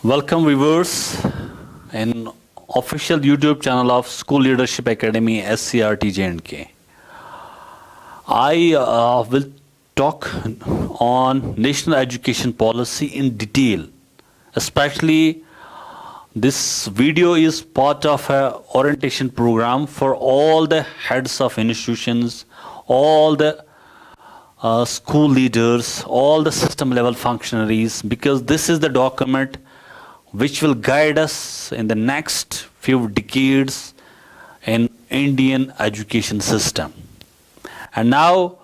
Welcome viewers in official YouTube channel of School Leadership Academy SCRT J&K. I will talk on national education policy in detail. Especially this video is part of a orientation program for all the heads of institutions, all the school leaders, all the system level functionaries, because this is the document which will guide us in the next few decades in Indian education system. And now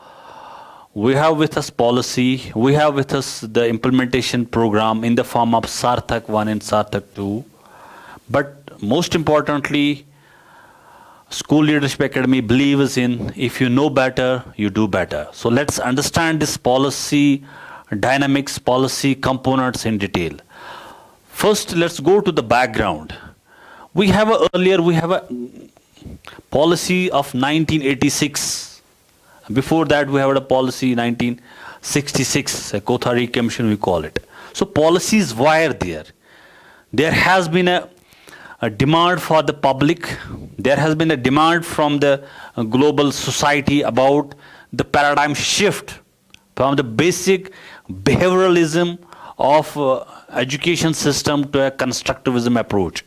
we have with us policy, we have with us the implementation program in the form of Sarthak 1 and Sarthak 2. But most importantly, School Leadership Academy believes in if you know better, you do better. So let's understand this policy dynamics, policy components in detail. First, let's go to the background. We have a policy of 1986. Before that, we had a policy 1966, a Kothari Commission we call it. So policies were there. There has been a demand for the public. There has been a demand from the global society about the paradigm shift from the basic behavioralism of education system to a constructivism approach.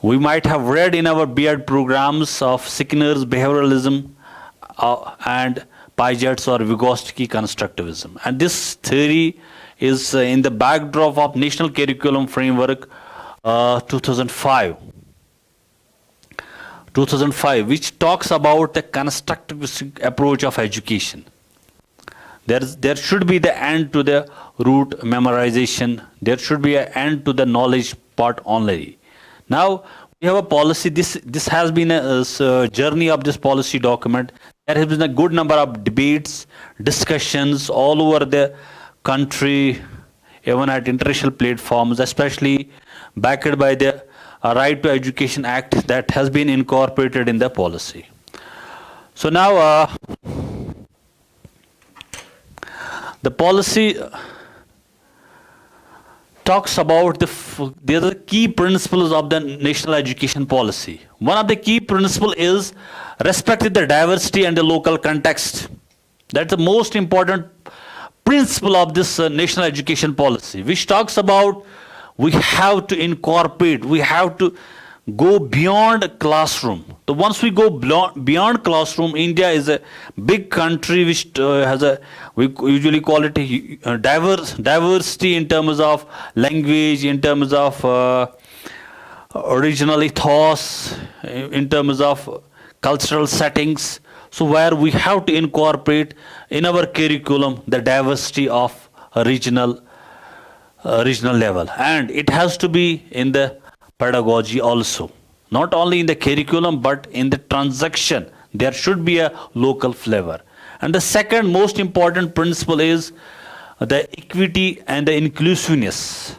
We might have read in our B.Ed programs of Skinner's behavioralism and Piaget's or Vygotsky constructivism. And this theory is in the backdrop of National Curriculum Framework 2005, which talks about the constructivist approach of education. There should be the end to the rote memorization. There should be an end to the knowledge part only. Now we have a policy. This has been a journey of this policy document. There has been a good number of debates, discussions all over the country, even at international platforms, especially backed by the Right to Education Act that has been incorporated in the policy. So now the policy talks about the key principles of the national education policy. One of the key principles is respect the diversity and the local context. That's the most important principle of this national education policy, which talks about we have to incorporate, we have to go beyond classroom. So once we go beyond classroom, India is a big country which we usually call it diversity in terms of language, in terms of original ethos, in terms of cultural settings. So where we have to incorporate in our curriculum the diversity of regional level, and it has to be in the pedagogy also, not only in the curriculum but in the transaction. There should be a local flavor. And the second most important principle is the equity and the inclusiveness.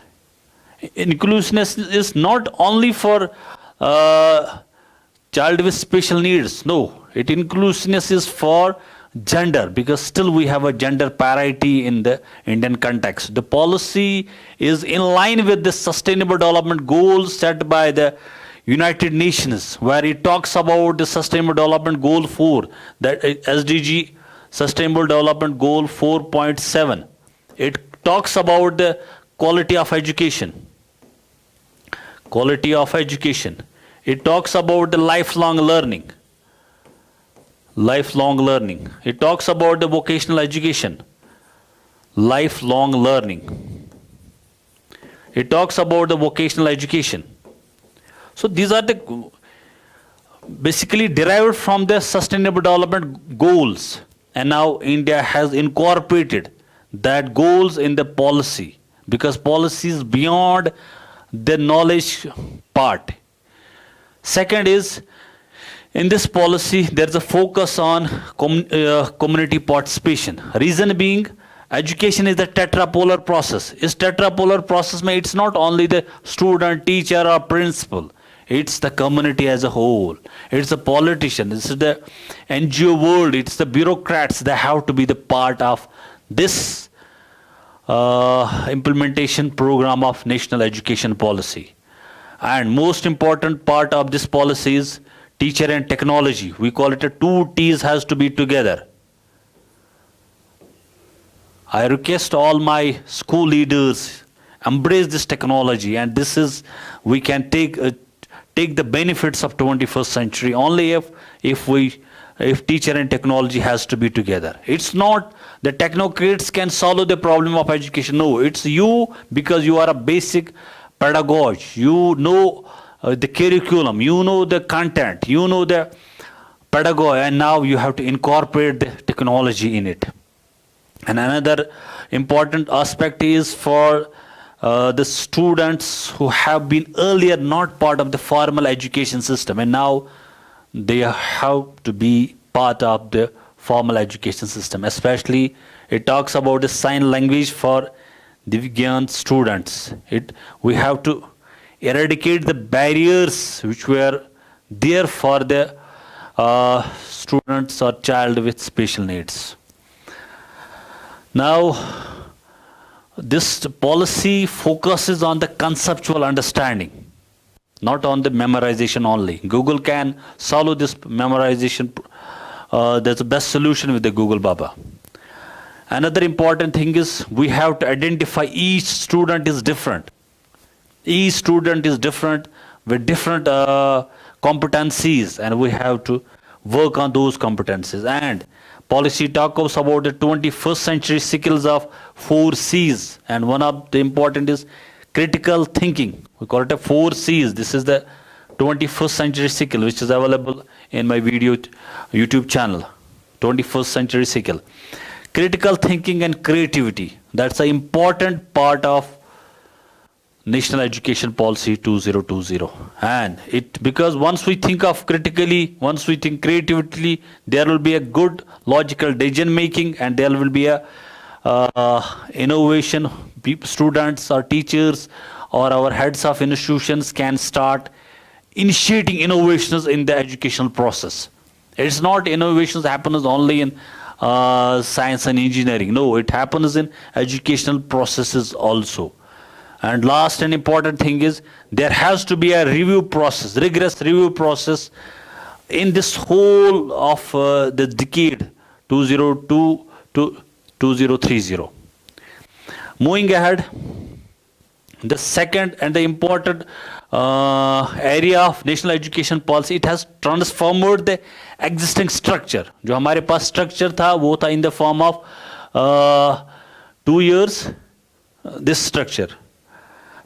Inclusiveness is not only for child with special needs. No, inclusiveness is for gender, because still we have a gender parity in the Indian context. The policy is in line with the sustainable development goals set by the United Nations, where it talks about the sustainable development goal 4, that SDG sustainable development goal 4.7. It talks about the quality of education. It talks about the lifelong learning. It talks about the vocational education, lifelong learning. It talks about the vocational education. So these are the basically derived from the sustainable development goals, and now India has incorporated that goals in the policy, because policy is beyond the knowledge part. Second is, in this policy, there is a focus on community participation. Reason being, education is a tetrapolar process. Is tetrapolar process means it's not only the student, teacher, or principal. It's the community as a whole. It's the politician. It's the NGO world. It's the bureaucrats. They have to be the part of this implementation program of national education policy. And most important part of this policy is teacher and technology. We call it a two T's has to be together. I request all my school leaders embrace this technology, and this is we can take the benefits of 21st century only if teacher and technology has to be together. It's not the technocrats can solve the problem of education. No, it's you, because you are a basic pedagogue. You know the curriculum, you know the content, you know the pedagogue, and now you have to incorporate the technology in it. And another important aspect is for the students who have been earlier not part of the formal education system, and now they have to be part of the formal education system. Especially it talks about the sign language for Divyang students. We have to eradicate the barriers which were there for the students or child with special needs. Now, this policy focuses on the conceptual understanding, not on the memorization only. Google can solve this memorization. That's the best solution with the Google Baba. Another important thing is we have to identify each student is different. Each student is different with different competencies, and we have to work on those competencies. And policy talks about the 21st century skills of 4 C's, and one of the important is critical thinking. We call it a 4 C's. This is the 21st century skill which is available in my video YouTube channel, 21st century skill. Critical thinking and creativity, that's an important part of National Education Policy 2020. And because once we think of critically, once we think creatively, there will be a good logical decision making, and there will be a innovation. Students or teachers or our heads of institutions can start initiating innovations in the educational process. It's not innovations happens only in science and engineering. No, it happens in educational processes also. And last and important thing is there has to be a review process, rigorous review process in this whole of the decade 2002 to 2030. Moving ahead, the second and the important area of national education policy, it has transformed the existing structure. जो हमारे पास structure था वो था in the form of 2 years, this structure.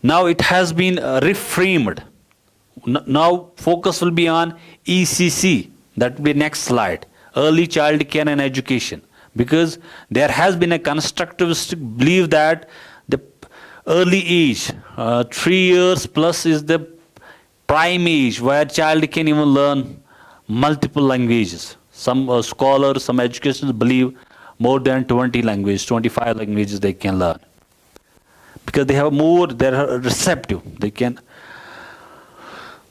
Now it has been reframed. Now focus will be on ECC. That will be next slide. Early child care and education. Because there has been a constructivistic belief that the early age, 3 years plus, is the prime age where child can even learn multiple languages. Some scholars, some educationists believe more than 20 languages, 25 languages they can learn. Because they have more, they are receptive. They can.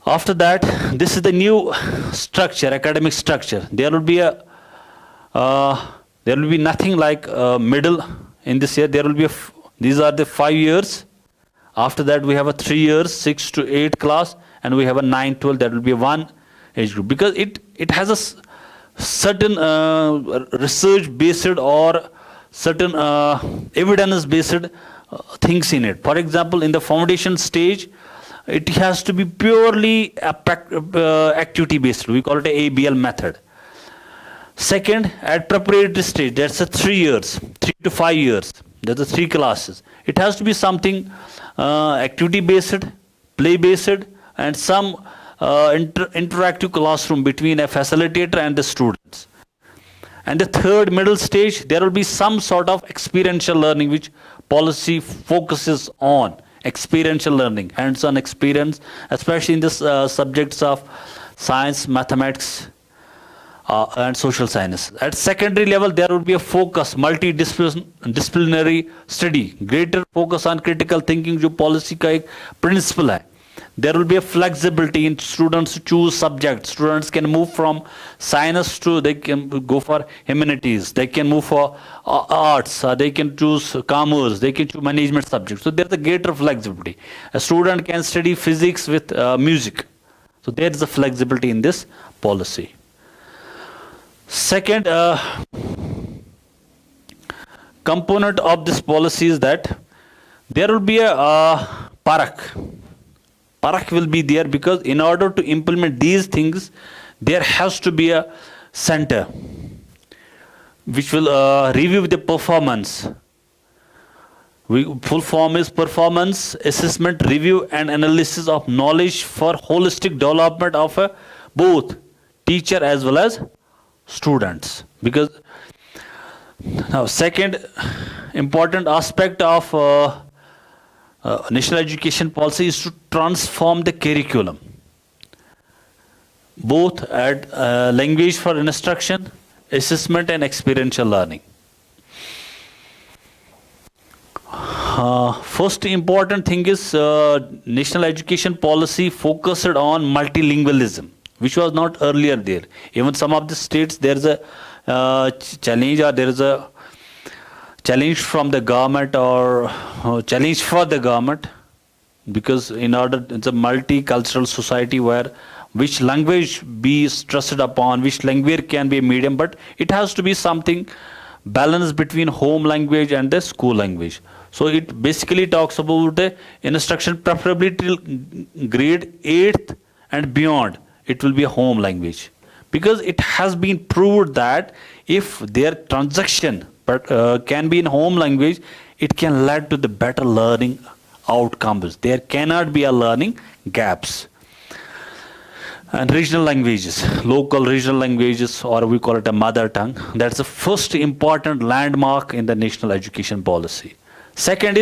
After that, this is the new structure, academic structure. There will be nothing like middle in this year. There will be these are the 5 years. After that, we have a 3 years, 6 to 8 class, and we have a 9, 12. That will be one age group, because it has a certain research based or certain evidence based things in it. For example, in the foundation stage, it has to be purely activity based. We call it a ABL method. Second, at preparatory stage, that's a 3 years, 3 to 5 years. That's the 3 classes. It has to be something activity based, play based, and some interactive classroom between a facilitator and the students. And the third, middle stage, there will be some sort of experiential learning which policy focuses on. Experiential learning, hands-on experience, especially in the subjects of science, mathematics, and social sciences. At secondary level, there will be a focus, multidisciplinary study, greater focus on critical thinking, जो policy का एक principle है. There will be a flexibility in students to choose subjects. Students can move from science to, they can go for humanities, they can move for arts, they can choose commerce, they can choose management subjects. So there's a greater flexibility. A student can study physics with music. So there is a flexibility in this policy. Second component of this policy is that there will be a parak. Parak will be there because in order to implement these things, there has to be a center which will review the performance. Full form is performance assessment, review and analysis of knowledge for holistic development of both teacher as well as students. Because now second important aspect of national education policy is to transform the curriculum, both at language for instruction, assessment and experiential learning. First important thing is national education policy focused on multilingualism, which was not earlier there. Even some of the states there is a challenge, or there is a challenge from the government, or challenge for the government, because in order, it's a multicultural society where which language be stressed upon, which language can be a medium, but it has to be something balance between home language and the school language. So it basically talks about the instruction preferably till grade 8th and beyond, it will be a home language, because it has been proved that if their transaction can be in home language, it can lead to the better learning outcomes. There cannot be a learning gaps. And regional languages, local regional languages, or we call it a mother tongue, that's the first important landmark in the national education policy. Second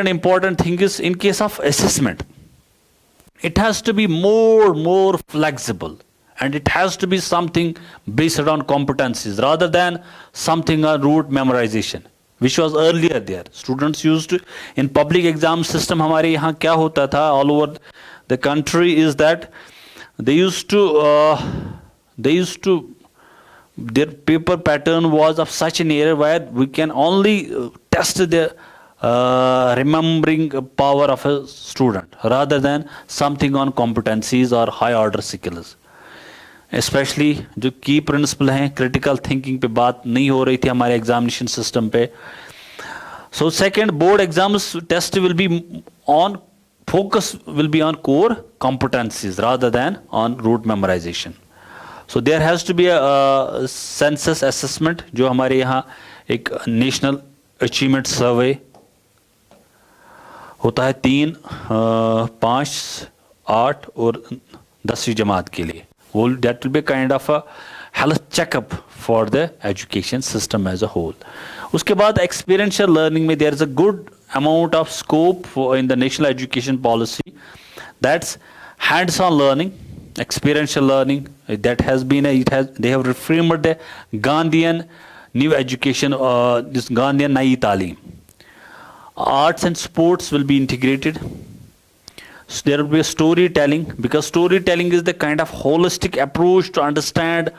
important thing is in case of assessment, it has to be more flexible, and it has to be something based on competencies rather than something on rote memorization, which was earlier there. Students used to, in public exam system हमारे यहाँ क्या होता था all over the country is that they used to their paper pattern was of such an area where we can only test the remembering power of a student rather than something on competencies or high order skills. Specially जो की principal हैं critical thinking पे बात नहीं हो रही थी हमारे एग्जामिनेशन सिस्टम पे. So second, board exams test will be on focus will be on core competencies rather than on rote memorization. So there has to be a census assessment जो हमारे यहाँ एक national achievement survey होता है 3, 5, 8 और 10वीं जमात के लिए. That will be kind of a health checkup for the education system as a whole. उसके बाद experiential learning में there is a good amount of scope in the national education policy. That's hands-on learning, experiential learning. That has been they have reframed the Gandhian new education, this Gandhian Nayi Talim. Arts and sports will be integrated. So there will be a storytelling, because storytelling is the kind of holistic approach to understand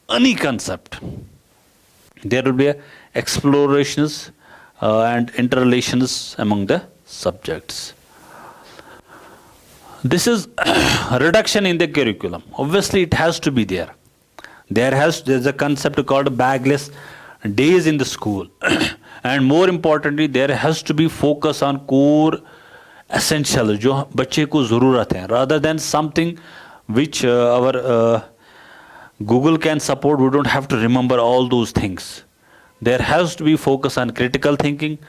any concept. There will be explorations and interrelations among the subjects. This is reduction in the curriculum. Obviously, it has to be there. There's a concept called bagless days in the school, and more importantly, there has to be focus on core essential जो बच्चे को ज़रूरत है, rather than something which our Google can support. We don't have to remember all those things. There has to be focus on critical thinking.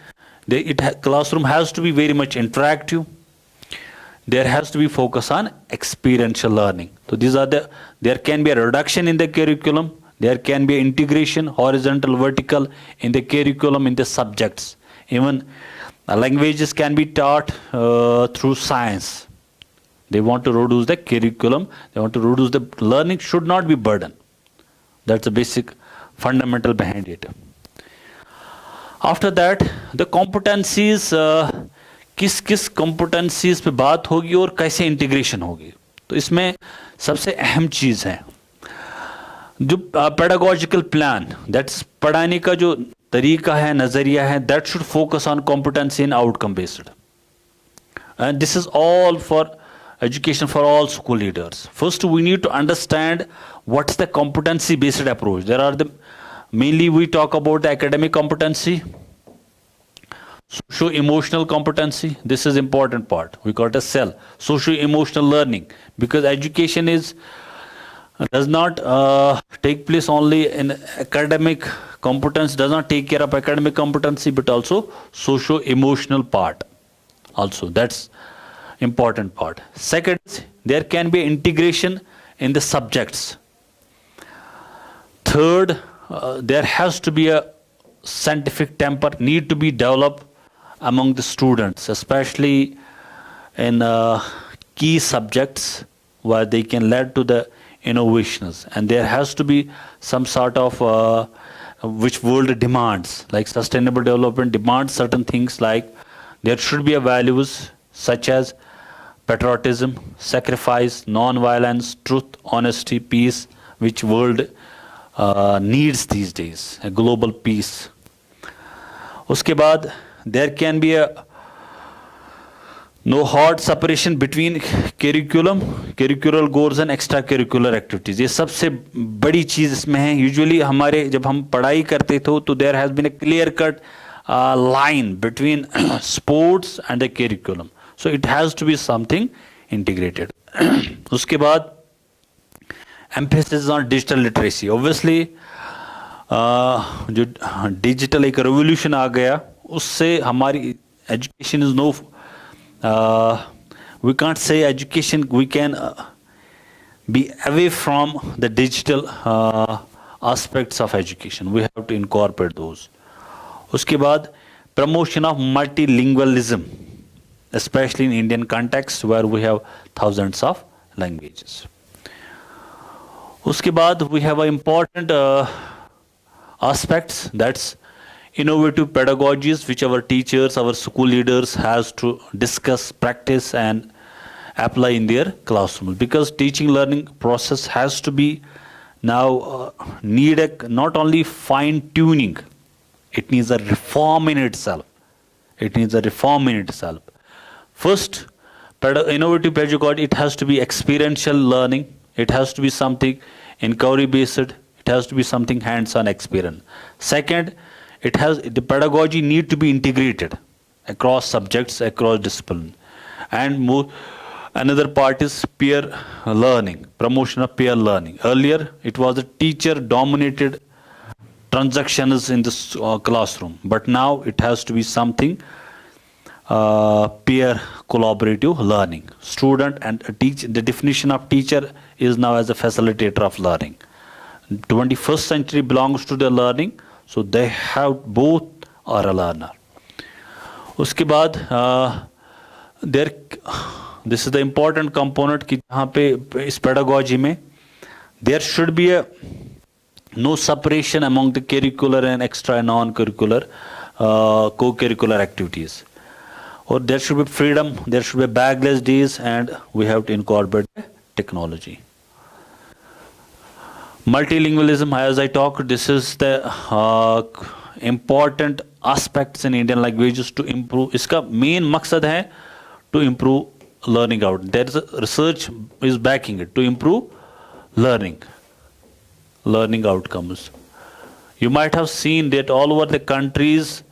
Classroom has to be very much interactive. There has to be focus on experiential learning. So there can be a reduction in the curriculum. There can be integration, horizontal, vertical in the curriculum, in the subjects. Even languages can be taught through science. They want to reduce the curriculum. They want to reduce the learning should not be burden. That's the basic fundamental behind it. After that, the competencies किस किस competencies पे बात होगी और कैसे integration होगी। तो इसमें सबसे अहम चीज़ है जो पेडागोजिकल प्लान, दैट्स पढ़ाने का जो तरीका है, नज़रिया है, that should focus on competency in outcome based, and this is all for education for all school leaders. First we need to understand what's the competency based approach. There are the mainly we talk about the academic competency, socio emotional competency. This is important part, we got a cell socio emotional learning, because education is does not take place only in academic competence, does not take care of academic competency, but also socio emotional part also, that's important part. Second, there can be integration in the subjects. Third, there has to be a scientific temper need to be developed among the students, especially in key subjects where they can lead to the innovations, and there has to be some sort of which world demands, like sustainable development demands certain things, like there should be a values such as patriotism, sacrifice, non-violence, truth, honesty, peace, which world needs these days, a global peace. उसके बाद there can be a no hard separation between curricular goals and extra curricular activities. ये सबसे बड़ी चीज़ इसमें है. Usually हमारे जब हम पढ़ाई करते थे तो there has been a clear cut line between sports and the curriculum. So it has to be something integrated. उसके बाद emphasis on digital literacy. Obviously जो डिजिटल एक revolution आ गया उससे हमारी education is no we can't say education, we can be away from the digital aspects of education. We have to incorporate those. उसके बाद promotion of multilingualism, especially in Indian context where we have thousands of languages. उसके बाद we have important aspects, that's innovative pedagogies which our teachers, our school leaders has to discuss, practice and apply in their classroom, because teaching learning process has to be now need a not only fine tuning, it needs a reform in itself. It needs a reform in itself. First, innovative pedagogy, it has to be experiential learning, it has to be something inquiry based, it has to be something hands-on experience. Second, the pedagogy need to be integrated across subjects, across discipline. And another part is peer learning, promotion of peer learning. Earlier, it was a teacher-dominated transactions in the classroom, but now it has to be something peer collaborative learning. Student and the definition of teacher is now as a facilitator of learning. 21st century belongs to the learning, so they have both are a learner. उसके बाद there this is the important component कि जहाँ पे इस pedagogy में there should be a no separation among the curricular and extra and non-curricular co-curricular activities. Or there should be freedom, there should be bagless days, and we have to incorporate technology. Multilingualism, as I talked, this is the important aspects in Indian languages to improve. इसका main मकसद है to improve learning out. There is a research is backing it to improve learning outcomes. You might have seen that all over the countries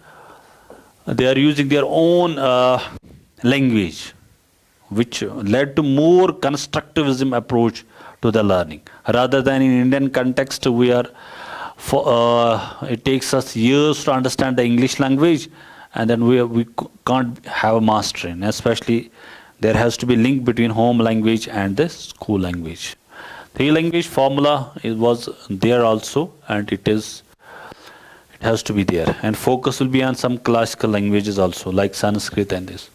they are using their own language, which led to more constructivism approach to the learning, rather than in Indian context we are it takes us years to understand the English language, and then we can't have a mastery, and especially there has to be link between home language and the school language. Three language formula was there also, and it has to be there, and focus will be on some classical languages also like Sanskrit and this.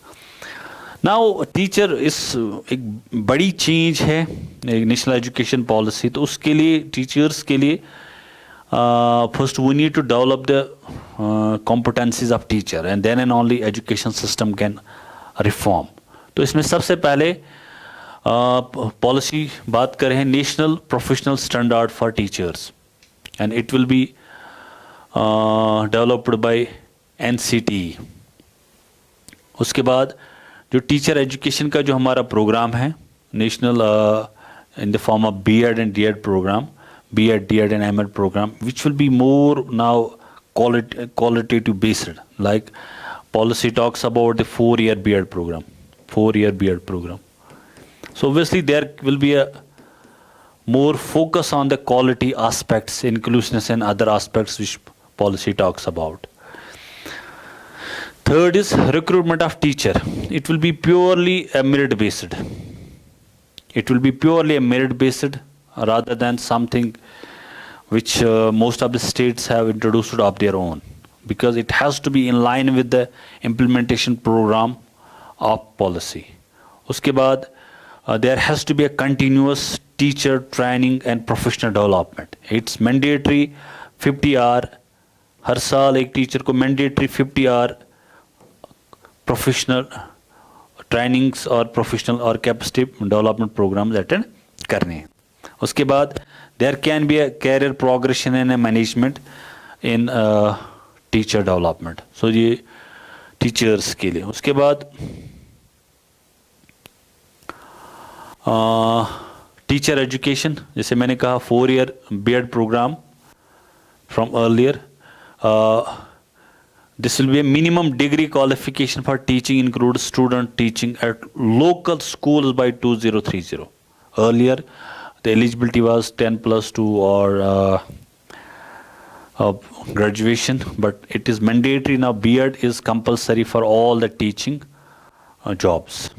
Now teacher is एक बड़ी चीज है national education policy, तो उसके लिए teachers के लिए first we need to develop the competencies of teacher, and then and only education system can reform. तो इसमें सबसे पहले पॉलिसी बात करें हैं national professional standard for teachers, and it will be developed by NCT। उसके बाद जो टीचर एजुकेशन का जो हमारा प्रोग्राम है national in the form of B.Ed and D.Ed program, B.Ed, D.Ed and M.Ed program, which will be more now qualitative based. Like policy talks about the 4-year B.Ed program, 4-year B.Ed program. So obviously there will be a more focus on the quality aspects, inclusiveness and other aspects which policy talks about. Third is recruitment of teacher. It will be purely a merit based. It will be purely a merit based rather than something which most of the states have introduced of their own, because it has to be in line with the implementation program of policy. उसके बाद there has to be a continuous teacher training and professional development. It's mandatory 50 hour, हर साल एक teacher को mandatory 50 hour professional trainings और professional और capacity development programs attend करने हैं. उसके बाद there can be a career progression and management in teacher development. So ये टीचर्स के लिए. उसके बाद टीचर एजुकेशन, जैसे मैंने कहा 4 year B.Ed program from earlier. This will be a minimum degree qualification for teaching include student teaching at local schools by 2030. Earlier, the eligibility was 10+2 or graduation, but it is mandatory now. B.Ed is compulsory for all the teaching jobs.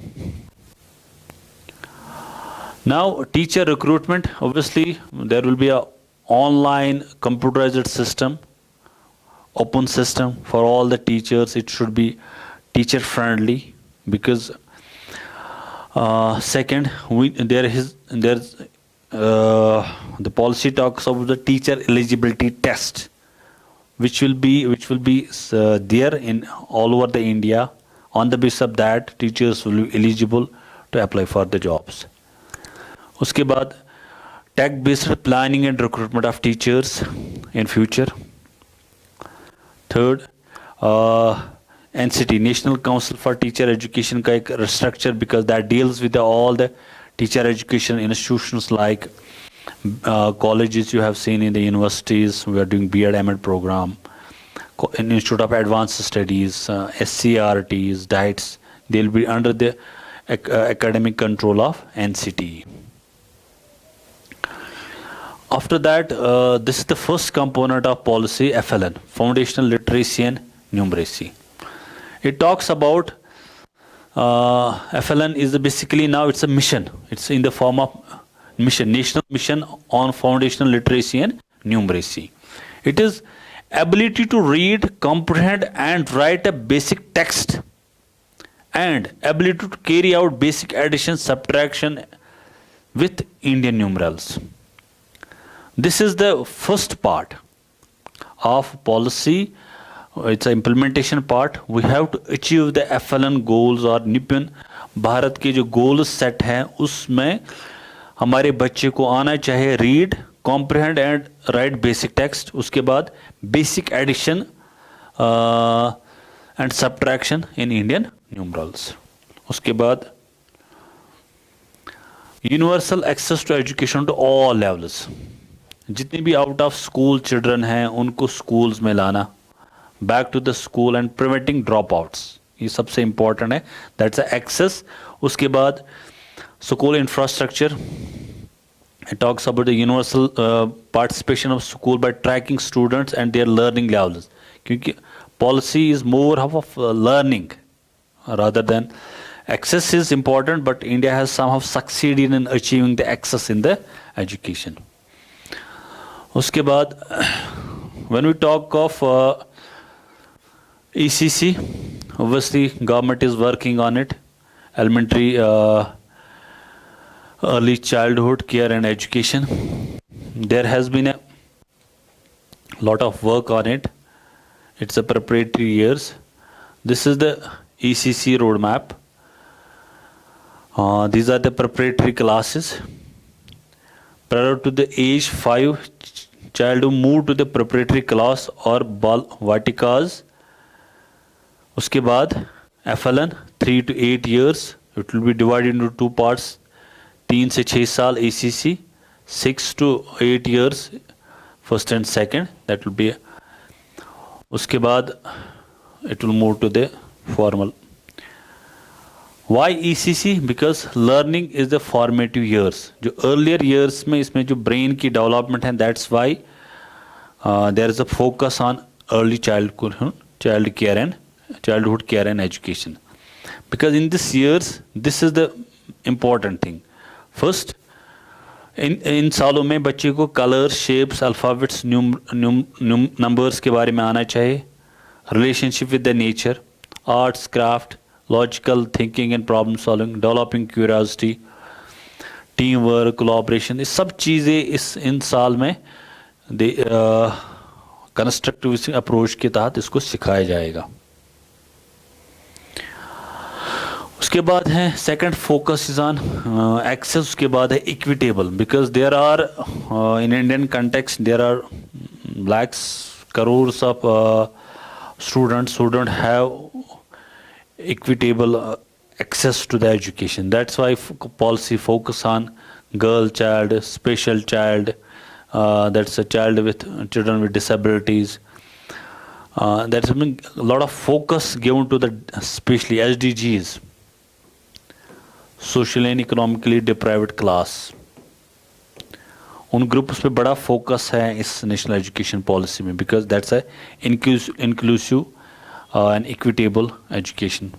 Now, teacher recruitment, obviously, there will be a online computerized system, open system for all the teachers. It should be teacher friendly, because second, there's the policy talks about the teacher eligibility test, which will be there in all over the India. On the basis of that, teachers will be eligible to apply for the jobs. उसके बाद tech based planning and recruitment of teachers in future. Third, NCT, National Council for Teacher Education का एक structure, because that deals with all the teacher education institutions like colleges you have seen in the universities. We are doing B.Ed, M.Ed program, Institute of Advanced Studies, SCRTs, DIETs. They'll be under the academic control of NCT. After that, this is the first component of policy, FLN, Foundational Literacy and Numeracy. It talks about FLN is basically now it's a mission. It's in the form of mission, national mission on foundational literacy and numeracy. It is ability to read, comprehend and write a basic text, and ability to carry out basic addition, subtraction with Indian numerals. This is the first part of policy. It's an implementation part. We have to achieve the FLN goals or NEP. Bharat के जो goals set हैं उसमें हमारे बच्चे को आना चाहिए read, comprehend and write basic text. उसके बाद basic addition and subtraction in Indian numerals. उसके बाद universal access to education to all levels. जितने भी आउट ऑफ स्कूल चिल्ड्रन हैं उनको स्कूल्स में लाना, back to the school and preventing drop outs, ये सबसे इंपॉर्टेंट है. That's access. उसके बाद school infrastructure. It talks about the universal participation of school by tracking students and their learning levels, क्योंकि policy is more of learning rather than access is important, but India has somehow succeeded in achieving the access in the education. उसके बाद when we talk of ECC, obviously government is working on it. Elementary early childhood care and education. There has been a lot of work on it. It's a preparatory years. This is the ECC roadmap. These are the preparatory classes. Prior to the age 5, child who move to the preparatory class or Vatikas. उसके बाद FLN 3 to 8 years. It will be divided into two parts. 3 से 6 साल ACC, 6 to 8 years first and second. That will be. उसके बाद it will move to the formal. Why ECC? Because learning is the formative years. जो earlier years में इसमें जो brain की development है, that's why there is a focus on early child care and childhood care and education. Because in these years, this is the important thing. First, इन सालों में बच्चे को कलर, शेप्स, अल्फ़ाबेट्स, नंबर्स के बारे में आना चाहिए, relationship with the nature, arts, craft, logical thinking and problem solving, developing curiosity, team work, collaboration, ये सब चीज़ें इन साल में कंस्ट्रक्टिव अप्रोच के तहत इसको सिखाया जाएगा. उसके बाद है second focus is on access. उसके बाद है equitable. Because there are in Indian context there are lakhs crores of students who don't have equitable access to the education. That's why policy focus on girl child, special child, that's a child with children with disabilities. There's been a lot of focus given to the especially SDGs, social and economically deprived class. उन groups पे बड़ा focus है इस national education policy में. Because that's a inclusive and equitable education.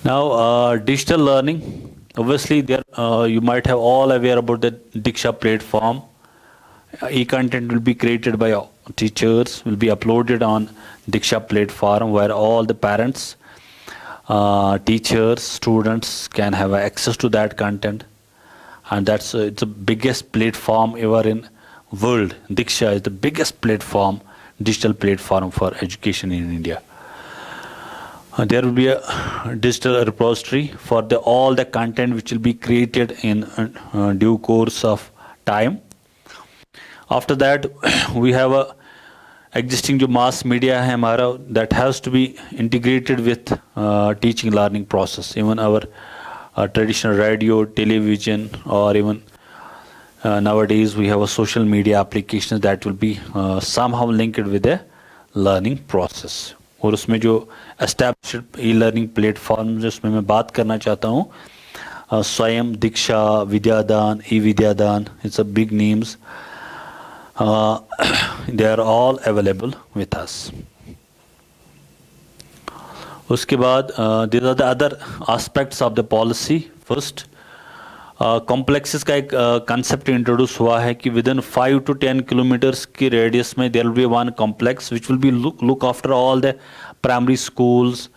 Now digital learning. obviously there you might have all aware about the Diksha platform. E-content will be created by teachers, will be uploaded on Diksha platform where all the parents, teachers, students can have access to that content, and that's it's the biggest platform ever in world. Diksha is the biggest platform, digital platform for education in India. There will be a digital repository for all the content which will be created in due course of time. After that, we have a existing जो mass media है हमारा, that has to be integrated with teaching learning process. Even our traditional radio, television, or even nowadays we have a social media applications that will be somehow linked with the learning process. और उसमें जो established e-learning platforms उसमें मैं बात करना चाहता हूँ, स्वयं, दीक्षा, विद्यादान, e-विद्यादान, it's a big names. They are all available with us. उसके बाद these are the other aspects of the policy. First, complexes का एक concept introduce हुआ है कि within 5 to 10 kilometers की radius में there will be one complex which will be look after all the primary schools,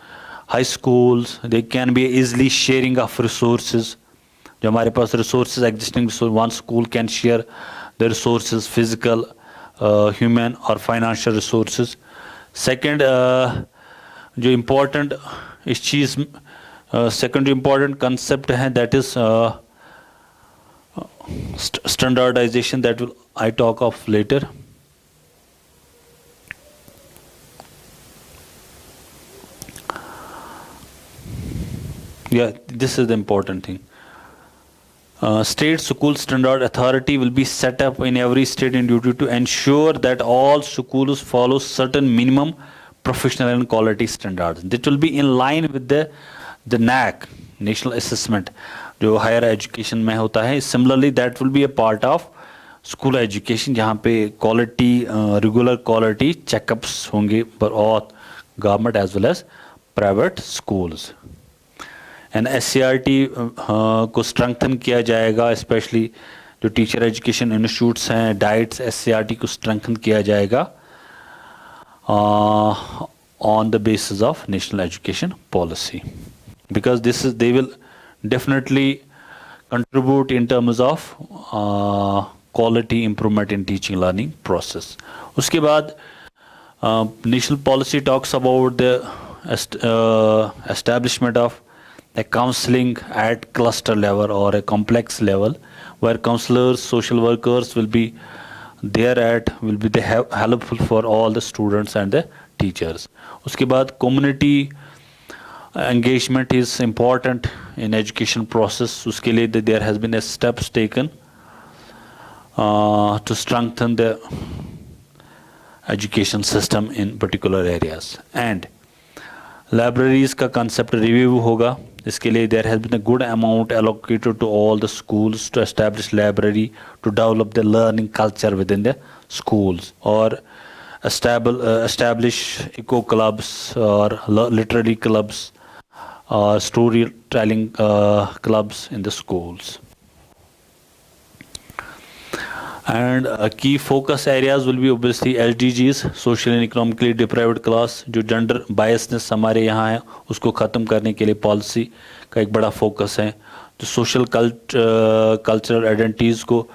high schools. They can be easily sharing of resources. जो हमारे पास resources existing, one school can share the resources, physical, human or financial resources. Second, जो important इस चीज़ second important concept है, that is standardization, that will I talk of later. Yeah, this is the important thing. State School Standard Authority will be set up in every state in duty to ensure that all schools follow certain minimum professional and quality standards. That will be in line with the NAC, National Assessment, जो higher education में होता है. Similarly, that will be a part of school education, जहाँ पे quality, regular quality checkups होंगे for all government as well as private schools. And SCRT को strengthen किया जाएगा, especially जो teacher education institutes हैं, diets, SCRT को strengthen किया जाएगा on the basis of national education policy, because they will definitely contribute in terms of quality improvement in teaching learning process. उसके बाद national policy talks about the establishment of a counseling at cluster level or a complex level, where counselors, social workers will be helpful for all the students and the teachers. उसके बाद community engagement is important in education process. उसके लिए there has been a steps taken to strengthen the education system in particular areas. And libraries का concept review होगा. इसके लिए there has been a good amount allocated to all the schools to establish library, to develop the learning culture within the schools, or establish eco clubs or literary clubs or storytelling clubs in the schools. And key focus areas will be obviously SDGs, social and economically deprived class. जो gender biasness हमारे यहाँ है उसको ख़त्म करने के लिए policy का एक बड़ा फोकस है. जो सोशल कल्चरल आइडेंटिटीज़ को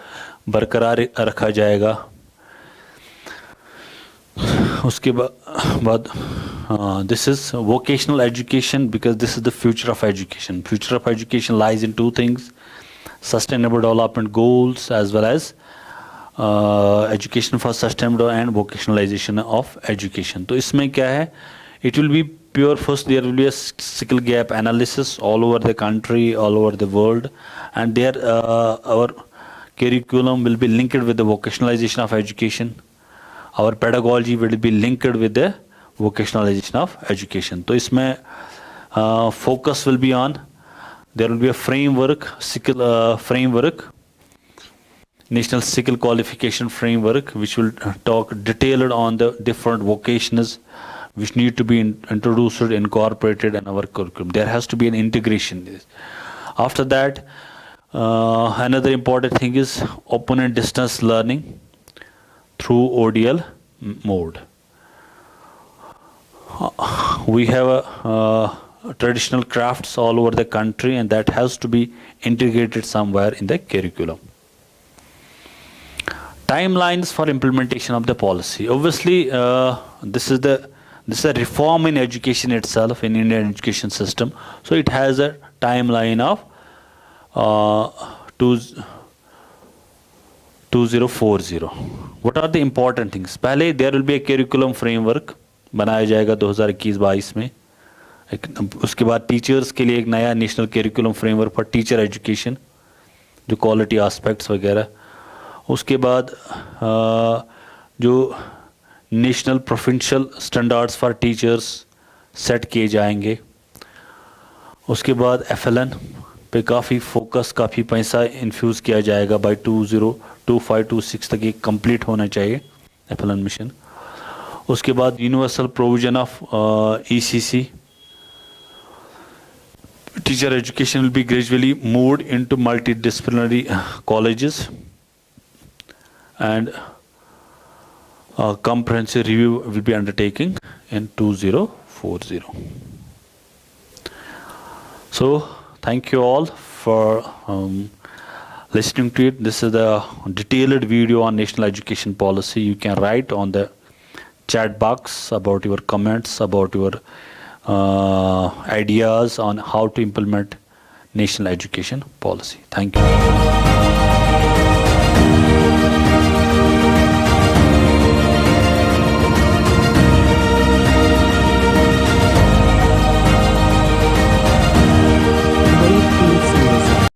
बरकरार रखा जाएगा. उसके बाद this is vocational education, because this is the future of education. Future of education lies in two things: sustainable development goals as well as education for sustainable and vocationalization of education. तो इसमें क्या है? It will be pure. First, there will be a skill gap analysis all over the country, all over the world, and there our curriculum will be linked with the vocationalization of education. Our pedagogy will be linked with the vocationalization of education. तो इसमें focus will be on, there will be a framework, framework, national skill qualification framework, which will talk detailed on the different vocations which need to be introduced, incorporated in our curriculum. There has to be an integration. After that, another important thing is open and distance learning through ODL mode. We have traditional crafts all over the country, and that has to be integrated somewhere in the curriculum. Timelines for implementation of the policy. Obviously, this is a reform in education itself, in Indian education system. So it has a timeline of 2040. What are the important things? पहले there will be a curriculum framework बनाया जाएगा 2021-22 में. उसके बाद teachers के लिए एक नया national curriculum framework for teacher education, जो क्वालिटी एस्पेक्ट्स वगैरह. उसके बाद जो national provincial standards for teachers set किए जाएंगे. उसके बाद FLN पे काफ़ी फोकस, काफ़ी पैसा इन्फ्यूज़ किया जाएगा. बाय 2025-26 तक ये कंप्लीट होना चाहिए FLN मिशन. उसके बाद universal provision of ECC. Teacher education will be gradually moved into multidisciplinary colleges, and comprehensive review will be undertaken in 2040. So thank you all for listening to it. This is the detailed video on national education policy. You can write on the chat box about your comments, about your ideas on how to implement national education policy. Thank you.